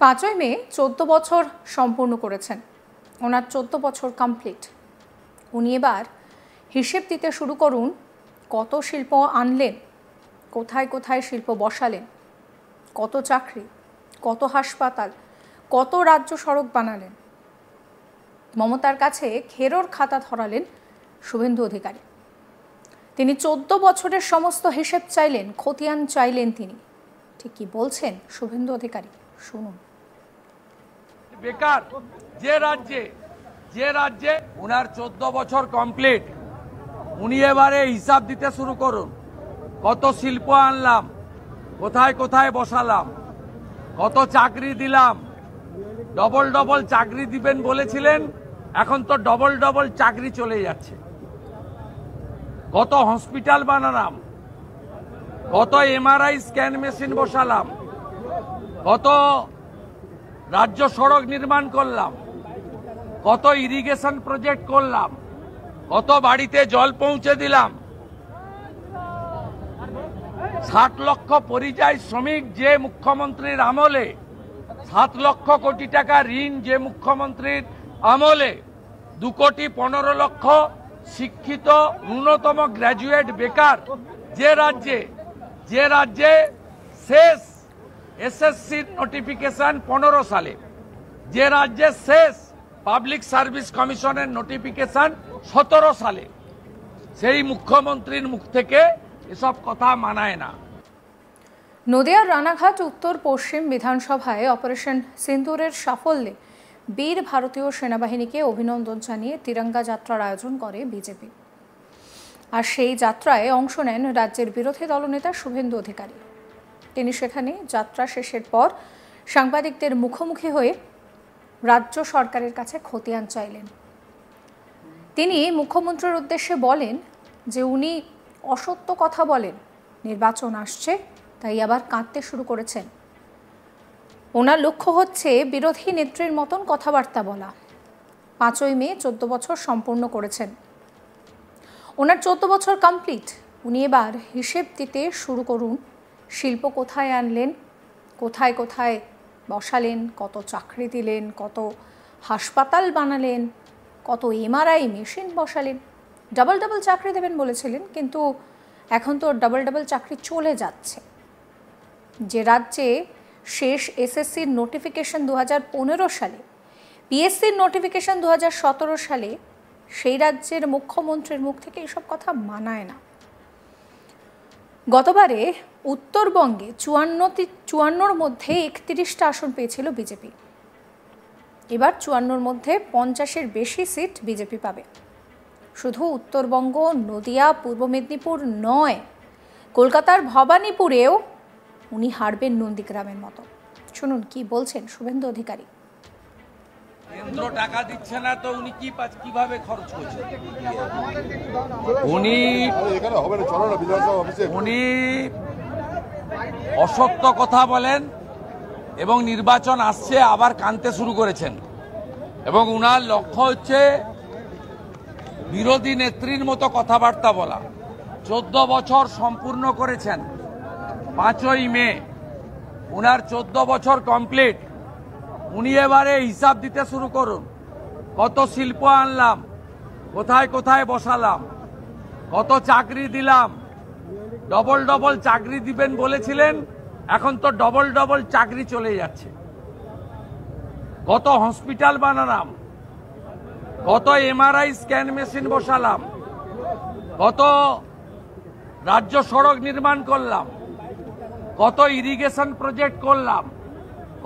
5ই মে 14 বছর সম্পূর্ণ করেছেন। ওনার 14 বছর কমপ্লিট। উনি এবার হিসেব দিতে শুরু করুন, কত শিল্প আনলেন, কোথায় কোথায় শিল্প বসালেন, কত চাকরি, কত হাসপাতাল, কত রাজ্য সড়ক বানালেন। মমতার কাছে খেরোর খাতা ধরালেন শুভেন্দু অধিকারী। তিনি 14 বছরের সমস্ত হিসেব চাইলেন, খতিয়ান চাইলেন তিনি। ঠিক কি বলছেন শুভেন্দু অধিকারী, শুনুন। বেকার যে রাজ্যে উনার 14 বছর কমপ্লিট, উনি এবারে হিসাব দিতে শুরু করুন, কত শিল্প আনলাম, কোথায় কোথায় বসালাম, কত চাকরি দিলাম। ডবল ডবল চাকরি দিবেন বলেছিলেন, এখন তো ডবল ডবল চাকরি চলে যাচ্ছে। কত হসপিটাল বানালাম, কত এমআরআই স্ক্যান মেশিন বসালাম, কত রাজ্য সড়ক নির্মাণ করলাম, কত ইরিগেশন প্রজেক্ট করলাম, কত বাড়িতে জল পৌঁছে দিলাম। 60 লক্ষ পরিযায়ী শ্রমিক যে মুখ্যমন্ত্রীর আমলে, 7 লক্ষ কোটি টাকা ঋণ যে মুখ্যমন্ত্রীর আমলে, 2 কোটি 15 লক্ষ শিক্ষিত ন্যূনতম গ্র্যাজুয়েট বেকার যে রাজ্যে শেষ এসএসসি নোটিফিকেশন 15 সালে, যে রাজ্যে শেষ পাবলিক সার্ভিস কমিশনের নোটিফিকেশন 17 সালে, সেই মুখ্যমন্ত্রীর মুখ থেকে এসব কথা মানায় না। নদিয়ার রানাঘাট উত্তর পশ্চিম বিধানসভায় অপারেশন সিন্দুরের সাফল্যে বীর ভারতীয় সেনাবাহিনীকে অভিনন্দন জানিয়ে তিরঙ্গা যাত্রার আয়োজন করে বিজেপি। আর সেই যাত্রায় অংশ নেন রাজ্যের বিরোধী দলনেতা শুভেন্দু অধিকারী। তিনি সেখানে যাত্রা শেষের পর সাংবাদিকদের মুখোমুখি হয়ে রাজ্য সরকারের কাছে খতিয়ান চাইলেন। তিনি মুখ্যমন্ত্রীর উদ্দেশ্যে বলেন যে উনি অসত্য কথা বলেন, নির্বাচন আসছে তাই আবার কাঁদতে শুরু করেছেন। ওনার লক্ষ্য হচ্ছে বিরোধী নেত্রীর মতন কথাবার্তা বলা। 5ই মে 14 বছর সম্পূর্ণ করেছেন। ওনার 14 বছর কমপ্লিট। উনি এবার হিসেব দিতে শুরু করুন, শিল্প কোথায় আনলেন, কোথায় কোথায় বসালেন, কত চাকরি দিলেন, কত হাসপাতাল বানালেন, কত এমআরআই মেশিন বসালেন। ডাবল ডাবল চাকরি দেবেন বলেছিলেন, কিন্তু এখন তো ডাবল ডাবল চাকরি চলে যাচ্ছে। যে রাজ্যে শেষ এসএসসির নোটিফিকেশন 2015 সালে, পিএসসির নোটিফিকেশন 2017 সালে, সেই রাজ্যের মুখ্যমন্ত্রীর মুখ থেকে এসব কথা মানায় না। গতবারে উত্তরবঙ্গে 54র মধ্যে 31টা আসন পেয়েছিল বিজেপি। এবার 54র মধ্যে 50-এর বেশি সিট বিজেপি পাবে। শুধু উত্তরবঙ্গ, নদিয়া, পূর্ব মেদিনীপুর নয়, কলকাতার ভবানীপুরেও উনি হারবেন নন্দীগ্রামের মতো। শুনুন কি বলছেন শুভেন্দু অধিকারী। কেন্দ্র টাকা দিচ্ছে না তো উনি কিভাবে খরচ করছেন? উনি অসত্য কথা বলেন এবং নির্বাচন আসছে আবার কানতে শুরু করেছেন। এবং উনার লক্ষ্য হচ্ছে বিরোধী নেত্রীর মতো কথাবার্তা বলা। 14 বছর সম্পূর্ণ করেছেন। 5ই মে উনার 14 বছর কমপ্লিট। উনি এবারে হিসাব দিতে শুরু করুন, কত শিল্প আনলাম, কোথায় কোথায় বসালাম, কত চাকরি দিলাম। ডবল ডবল চাকরি দিবেন বলেছিলেন, এখন তো ডবল ডবল চাকরি চলে যাচ্ছে। কত হসপিটাল বানালাম, কত এমআরআই স্ক্যান মেশিন বসালাম, কত রাজ্য সড়ক নির্মাণ করলাম, কত ইরিগেশন প্রজেক্ট করলাম,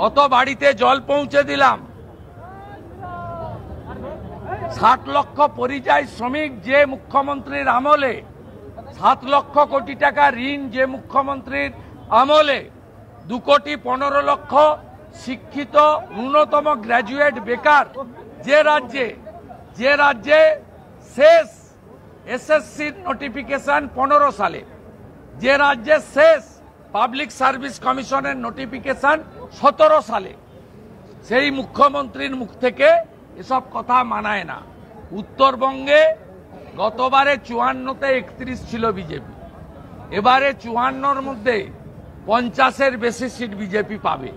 কত বাড়িতে জল পৌঁছে দিলাম। 60 লক্ষ পরিযায়ী শ্রমিক যে মুখ্যমন্ত্রীর আমলে, 7 লক্ষ কোটি টাকা ঋণ যে মুখ্যমন্ত্রীর আমলে, 2 কোটি 15 লক্ষ শিক্ষিত ন্যূনতম গ্র্যাজুয়েট বেকার যে রাজ্যে শেষ এসএসসি নোটিফিকেশন 15 সালে, যে রাজ্যে শেষ পাবলিক সার্ভিস কমিশনের নোটিফিকেশন 17 সালে, সেই মুখ্যমন্ত্রীর মুখ থেকে এসব কথা মানায় না। উত্তরবঙ্গে গতবারে 54তে 31 ছিল বিজেপি, এবারে 54র মধ্যে 50-এর বেশি সিট বিজেপি পাবে।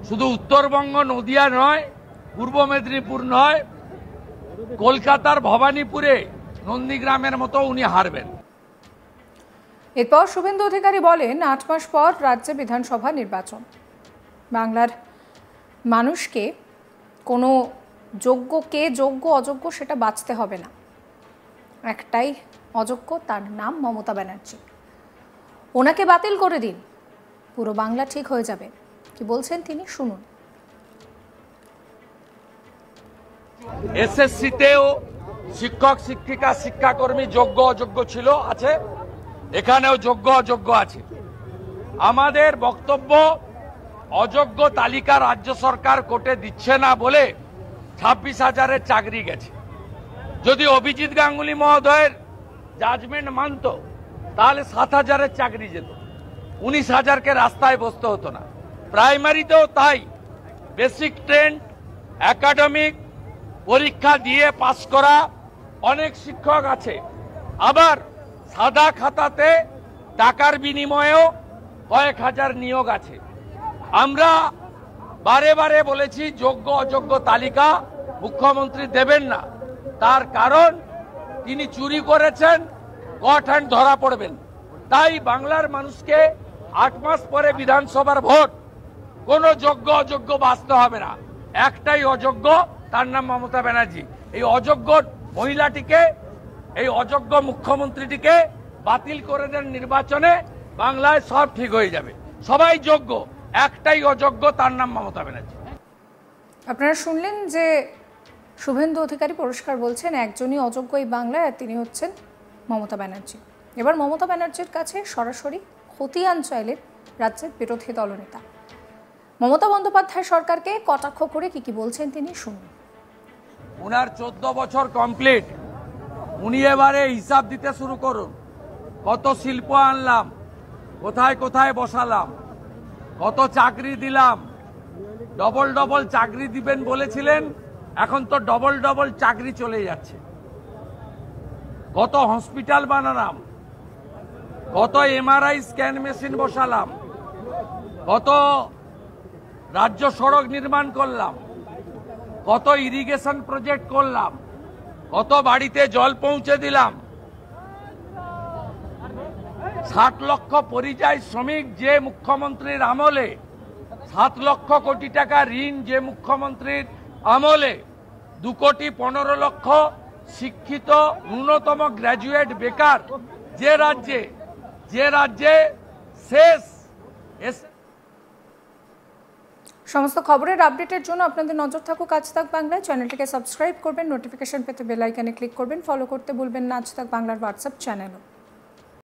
শুধু উত্তরবঙ্গ নদিয়া নয়, পূর্ব মেদিনীপুর নয়, কলকাতার ভবানীপুরে নন্দীগ্রামের মতো উনি হারবেন। এরপর শুভেন্দু অধিকারী বলেন, ৮ মাস পর রাজ্যে বিধানসভা নির্বাচন। বাংলার মানুষকে কোনো কে যোগ্য অযোগ্য সেটা বাঁচতে হবে না। একটাই অযোগ্য, তার নাম মমতা ব্যানার্জি। ওনাকে বাতিল করে দিন, পুরো বাংলা ঠিক হয়ে যাবে। কি বলছেন তিনি, শুনুন। এসএসসিতেও শিক্ষক শিক্ষিকা শিক্ষাকর্মী যোগ্য অযোগ্য ছিল, আছে, এখানেও যোগ্য অযোগ্য আছে। আমাদের বক্তব্য, অযোগ্য তালিকা রাজ্য সরকার কোর্টে দিচ্ছে না বলে 26,000-এর চাকরি গেছে। যদি অভিজিৎ গাঙ্গুলি মহোদয়ের জাজমেন্ট মানত তাহলে 7,000-এর চাকরি যেত, 19,000-কে রাস্তায় বসতে হতো না। প্রাইমারিতেও তাই, বেসিক ট্রেন্ড একাডেমিক পরীক্ষা দিয়ে পাস করা অনেক শিক্ষক আছে। আবার সাদা খাতাতে টাকার বিনিময়েও কয়েক হাজার নিয়োগ আছে। আমরা বারে বারে বলেছি যোগ্য অযোগ্য তালিকা মুখ্যমন্ত্রী দেবেন না, তার কারণ তিনি চুরি করেছেন, কট হ্যান্ড ধরা পড়বেন। তাই বাংলার মানুষকে 8 মাস পরে বিধানসভার ভোট কোনো যোগ্য অযোগ্য বাঁচতে হবে না। একটাই অযোগ্য, তার নাম মমতা ব্যানার্জি। এই অযোগ্য মহিলাটিকে, এই অযোগ্য মুখ্যমন্ত্রীটিকে বাতিল করে দেন নির্বাচনে, বাংলায় সব ঠিক হয়ে যাবে। সবাই যোগ্য, একটাই অযোগ্য, তার নাম মমতা ব্যানার্জি। আপনারা শুনলেন যে শুভেন্দু অধিকারী পরিষ্কার বলছেন একজনই অযোগ্য এই বাংলায়, আর তিনি হচ্ছেন মমতা ব্যানার্জি। এবার মমতা ব্যানার্জির কাছে সরাসরি খতিয়ান চাইলেন রাজ্যের বিরোধী দলনেতা। মমতা বন্দ্যোপাধ্যায় সরকারকে কটাক্ষ করে কি বলছেন তিনি, শুনুন। উনার 14 বছর কমপ্লিট, উনি এবারে হিসাব দিতে শুরু করুন। কত শিল্প আনলাম, কোথায় কোথায় বসালাম, কত চাকরি দিলাম। ডবল ডবল চাকরি দিবেন বলেছিলেন, এখন তো ডবল ডবল চাকরি চলে যাচ্ছে। কত হসপিটাল বানালাম, কত এমআরআই স্ক্যান মেশিন বসালাম, কত রাজ্য সড়ক নির্মাণ করলাম, কত ইরিগেশন প্রজেক্ট করলাম, কত বাড়িতে জল পৌঁছে দিলাম। 60 লক্ষ পরিযায়ী শ্রমিক যে মুখ্যমন্ত্রীর আমলে, 7 লক্ষ কোটি টাকা ঋণ যে মুখ্যমন্ত্রীর আমলে, 2,15,00,000 শিক্ষিত ন্যূনতম গ্র্যাজুয়েট বেকার যে রাজ্যে শেষ। সমস্ত খবরের আপডেটের জন্য আপনাদের নজর থাকুক আজ তাক বাংলায়। চ্যানেলটিকে সাবস্ক্রাইব করবেন, নোটিফিকেশন পেতে বেল আইকনে ক্লিক করবেন, ফলো করতে ভুলবেন না আজ তাক বাংলার হোয়াটসঅ্যাপ চ্যানেলও।